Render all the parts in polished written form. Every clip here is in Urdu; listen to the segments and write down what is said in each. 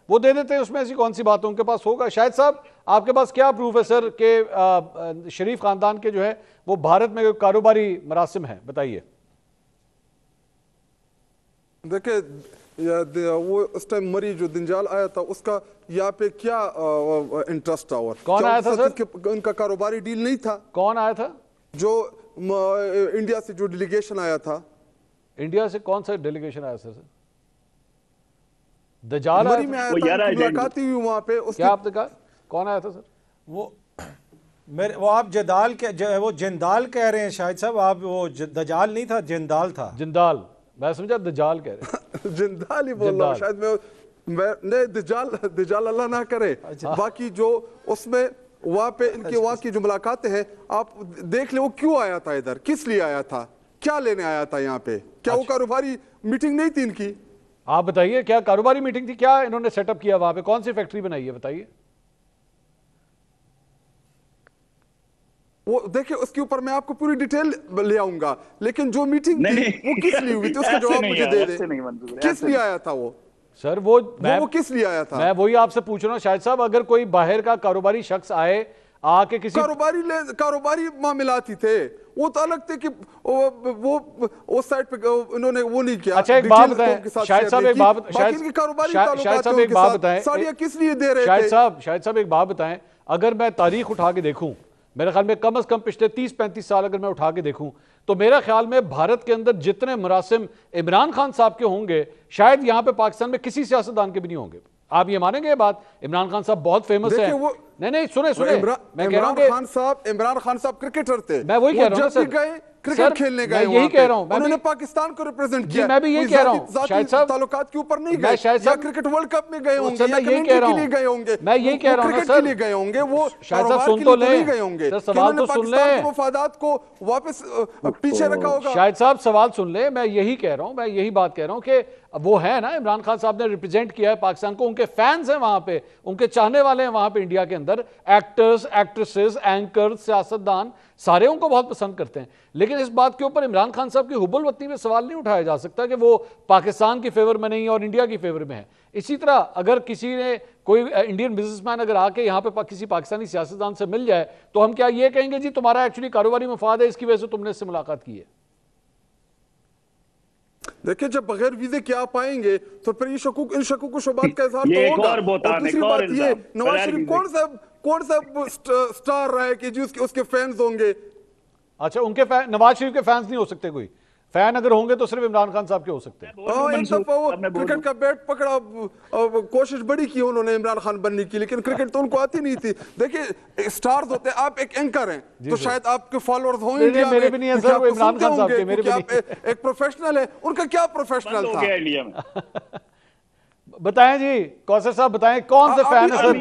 وہ دے دیتے ہیں، اس میں ایسی کون سی بات ان کے پاس ہوگا؟ شاہد صاحب آپ کے پاس کیا پروف ہے سر کہ شریف خاندان کے جو ہے وہ بھارت میں کاروباری مراسم ہیں؟ بتائیے۔ دیکھیں وہ اس ٹائم مری جو دنجال آیا تھا اس کا یہاں پہ کیا انٹرسٹ تھا؟ اور کون آیا تھا سر؟ ان کا کاروباری ڈیل نہیں تھا؟ کون آیا تھا؟ جو انڈیا سے جو ڈیلیگیشن آیا تھا۔ انڈیا سے کون سا ڈیلیگیشن آیا سر؟ دجال مری میں آیا تھا، ملاقات ہوئی وہاں پہ۔ کیا آپ نے کہا کون آیا تھا سر؟ وہ آپ جدال وہ جندال کہہ رہے ہیں شاہد صاحب، آپ وہ دجال نہیں تھا، جندال تھا۔ جندال، میں سمجھا دجال کہہ رہے ہیں۔ جندال ہی بول رہا ہوں شاید میں نہیں، دجال اللہ نہ کرے۔ باقی جو اس میں وہاں پہ ان کے وہاں کی جو ملاقاتیں ہیں آپ دیکھ لیں، وہ کیوں آیا تھا ادھر، کس لیے آیا تھا، کیا لینے آیا تھا یہاں پہ؟ کیا وہ کاروباری میٹنگ نہیں تھی ان کی؟ آپ بتائیے، کیا کاروباری میٹنگ تھی؟ کیا انہوں نے سیٹ اپ کیا وہاں پہ؟ کون سی فیکٹری بنائی ہے بتائیے؟ وہ دیکھیں اس کے اوپر میں آپ کو پوری ڈیٹیل لے آؤں گا، لیکن جو میٹنگ تھی وہ کس لیے ہوئی تھی اس کا جواب مجھے دے دیں۔ کس لیے آیا تھا وہ؟ سر وہ کس لیے آیا تھا؟ میں وہی آپ سے پوچھ رہا ہوں شاہد صاحب، اگر کوئی باہر کا کاروباری شخص آئے آ کے کسی کاروباری معاملات ہی تھے، وہ تو الگ تھے کہ وہ اس سائٹ پہ انہوں نے وہ نہیں کیا۔ اچھا ایک بات بتائیں شاہد صاحب، ایک بات بتائیں کس لیے دے رہے تھے؟ شاہد صاحب ایک بات بتائیں، اگر میں تاریخ اٹھا کے دیکھوں، میرے خیال میں کم از کم پچھلے 30-35 سال اگر میں اٹھا کے دیکھوں تو میرا خیال میں بھارت کے اندر جتنے مراسم عمران خان صاحب کے ہوں گے شاید یہاں پہ پاکستان میں کسی سیاستدان کے بھی نہیں ہوں گے۔ آپ یہ مانیں گے یہ بات؟ عمران خان صاحب بہت فیمس ہیں۔ نہیں سنیں میں کہہ رہا ہوں کہ عمران خان صاحب کرکٹر تھے، میں وہی کہہ رہا ہوں جب بھی گئے کرکٹ کھیلنے گئے، یہی کہہ رہا ہوں، انہوں نے پاکستان کو ریپرزینٹ کیا۔ میں بھی یہی کہہ رہا ہوں شاہد صاحب، تعلقات کے اوپر نہیں گئے، یا کرکٹ ورلڈ کپ میں گئے ہوں گے، یا کمیونٹی کے لیے گئے ہوں گے، میں یہی کہہ رہا ہوں کرکٹ کے لیے گئے ہوں گے، وہ شاہد صاحب کاروبار سن کے تو لیے لیں، نہیں گئے ہوں گے کہ سوال انہوں تو نے سن پاکستان لیں، کے مفادات کو واپس پیچھے رکھا ہوگا۔ شاہد صاحب سوال سن لیں، میں یہی کہہ رہا ہوں، میں یہی بات کہہ رہا ہوں کہ وہ ہے نا عمران خان صاحب نے ریپرزینٹ کیا ہے پاکستان کو، ان کے فینز ہیں وہاں پہ، ان کے چاہنے والے ہیں وہاں پہ انڈیا کے اندر، ایکٹرز، ایکٹریسز، اینکرز، سیاستدان سارے ان کو بہت پسند کرتے ہیں۔ لیکن اس بات کے اوپر عمران خان صاحب کی حب الوطنی میں سوال نہیں اٹھایا جا سکتا کہ وہ پاکستان کی فیور میں نہیں اور انڈیا کی فیور میں ہے۔ اسی طرح اگر کسی نے کوئی انڈین بزنس مین اگر آ کے یہاں پہ کسی پاکستانی سیاستدان سے مل جائے تو ہم کیا یہ کہیں گے جی تمہارا ایکچولی کاروباری مفاد ہے، اس کی وجہ سے تم نے اس سے ملاقات کی ہے؟ دیکھیں جب بغیر ویزے کے آپ آئیں گے تو پھر ان شکوک و شبہات کا اظہار تو ہوگا۔ اور دوسری بات یہ نواز شریف کون سا سٹار رہا ہے کہ جی اس کے فینز ہوں گے؟ اچھا ان کے نواز شریف کے فینز نہیں ہو سکتے؟ کوئی فین اگر ہوں گے تو صرف عمران خان صاحب کے ہو سکتے ہیں۔ ایک دفعہ وہ کرکٹ کا بیٹ پکڑا، کوشش بڑی کی انہوں نے عمران خان بننے کی، لیکن کرکٹ تو ان کو آتی نہیں تھی۔ دیکھیں سٹارز ہوتے ہیں، آپ ایک اینکر ہیں تو شاید آپ کے فالورز ہوں انڈیا میں، میرے بھی نہیں ہے سر، وہ عمران خان صاحب کے، میرے بھی نہیں۔ ایک پروفیشنل ہے، ان کا کیا پروفیشنل تھا؟ بتائیں جی کوثر صاحب، بتائیں کون سے فین ہیں سر؟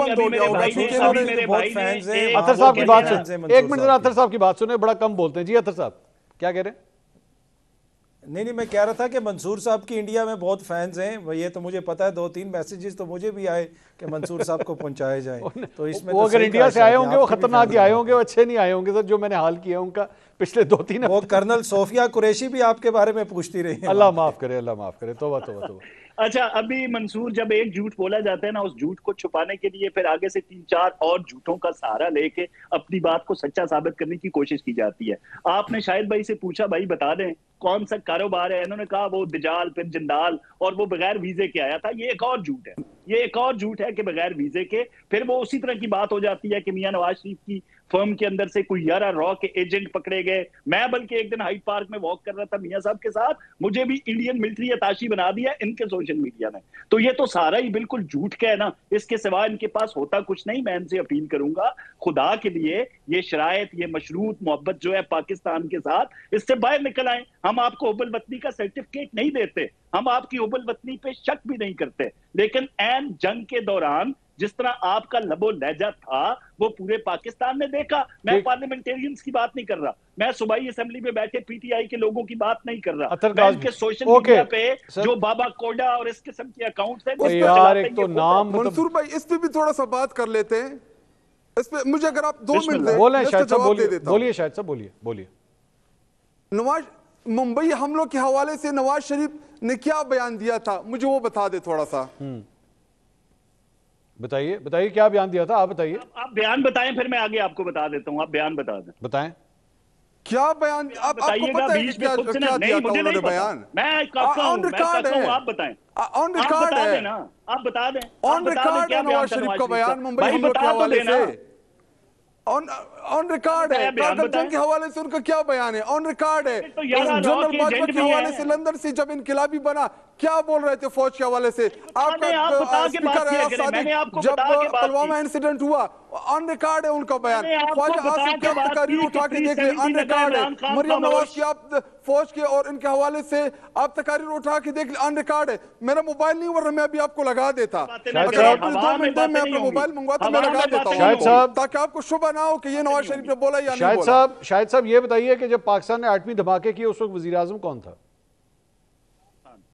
اطہر صاحب کی بات سنیں، ایک منٹ ذرا اطہر صاحب کی بات سنیں، بڑا کم بولتے ہیں۔ جی اطہر صاحب کیا کہہ رہے ہیں؟ نہیں میں کہہ رہا تھا کہ منصور صاحب کی انڈیا میں بہت فینز ہیں، یہ تو مجھے پتا ہے، 2-3 میسیجز تو مجھے بھی آئے کہ منصور صاحب کو پہنچائے جائیں۔ تو اس میں وہ اگر انڈیا سے آئے ہوں گے وہ خطرناک ہی آئے ہوں گے، وہ اچھے نہیں آئے ہوں گے سر، جو میں نے حال کیا ان کا پچھلے 2-3 وہ کرنل صوفیہ قریشی بھی آپ کے بارے میں پوچھتی رہی ہیں۔ اللہ معاف کرے، اللہ معاف کرے، توبہ توبہ توبہ۔ اچھا ابھی منصور جب ایک جھوٹ بولا جاتا ہے نا، اس جھوٹ کو چھپانے کے لیے پھر آگے سے 3-4 اور جھوٹوں کا سہارا لے کے اپنی بات کو سچا ثابت کرنے کی کوشش کی جاتی ہے۔ آپ نے شاہد بھائی سے پوچھا بھائی بتا دیں کون سا کاروبار ہے، انہوں نے کہا وہ دجال، پھر جندال، اور وہ بغیر ویزے کے آیا تھا۔ یہ ایک اور جھوٹ ہے، یہ ایک اور جھوٹ ہے کہ بغیر ویزے کے۔ پھر وہ اسی طرح کی بات ہو جاتی ہے کہ میاں نواز شریف کی فرم کے اندر سے کوئی 11 را کے ایجنٹ پکڑے گئے۔ میں بلکہ ایک دن ہائیڈ پارک میں واک کر رہا تھا میاں صاحب کے ساتھ، مجھے بھی انڈین ملٹری اتاشی بنا دیا ان کے سوشل میڈیا نے۔ تو یہ تو سارا ہی بالکل جھوٹ کا ہے نا، اس کے سوا ان کے پاس ہوتا کچھ نہیں۔ میں ان سے اپیل کروں گا خدا کے لیے یہ شرائط، یہ مشروط محبت جو ہے پاکستان کے ساتھ، اس سے باہر نکل آئیں۔ ہم آپ کو حب الوطنی کا سرٹیفکیٹ نہیں دیتے، ہم آپ کی حب الوطنی پہ شک بھی نہیں کرتے، لیکن عین جنگ کے دوران جس طرح آپ کا لب و لہجہ تھا وہ پورے پاکستان نے دیکھا۔ میں پارلیمنٹیرینز کی بات نہیں کر رہا، میں صوبائی اسمبلی میں بیٹھے پی ٹی آئی کے لوگوں کی بات نہیں کر رہا، میں ان کے سوشل میڈیا پہ جو بابا کوڈا اور اس قسم کے اکاؤنٹس ہیں منصور بھائی اس پہ بھی تھوڑا سا بات کر لیتے ہیں، اس پہ مجھے اگر آپ 2 منٹ دیں بولیں شاہد صاحب، بولیے شاہد صاحب، بولیے۔ نواز ممبئی حملوں کے حوالے سے نواز شریف نے کیا بیان دیا تھا، مجھے وہ بتا دے تھوڑا سا۔ بتائیے بتائیے کیا بیان دیا تھا، آپ بتائیے. آپ بیان بتائیں پھر میں آگے آپ کو بتا دیتا ہوں. آپ بیان بتا دیں. بتائیں کیا بیان. آپ کو پتہ ہے کہ کیا دیا تھا انہوں نے بیان؟ میں آن ریکارڈ ہے. آپ بتائیں. آن ریکارڈ ہے. آپ بتا دیں. آن ریکارڈ ہے نواز شریف کا بیان ممبئی حملوں کے حوالے سے. آن ریکارڈ ہے. کارگل جنگ کے حوالے سے ان کا کیا بیان ہے؟ آن ریکارڈ ہے. جنرل باجوہ کے حوالے سے لندن سے جب انقلابی بنا کیا بول رہے تھے فوج کے حوالے سے؟ آپ کا اسپیکر ہے صادق جب پلوامہ انسیڈنٹ ہوا آن ریکارڈ ہے ان کا بیان. خواجہ آصف کی آپ تقاریر اٹھا کے دیکھ لیں آن ریکارڈ ہے. مریم نواز کی آپ فوج کے اور ان کے حوالے سے آپ تقاریر اٹھا کے دیکھ لیں آن ریکارڈ ہے. میرا موبائل نہیں ورنہ میں ابھی آپ کو لگا دیتا. اگر آپ 2 منٹ میں اپنا موبائل منگواتا میں لگا دیتا ہوں تاکہ آپ کو شبہ نہ ہو کہ یہ نواز شریف نے بولا یا نہیں بولا. شاہد صاحب یہ بتائیے کہ جب پاکستان نے ایٹمی دھماکے کیے اس وقت وزیر اعظم کون تھا؟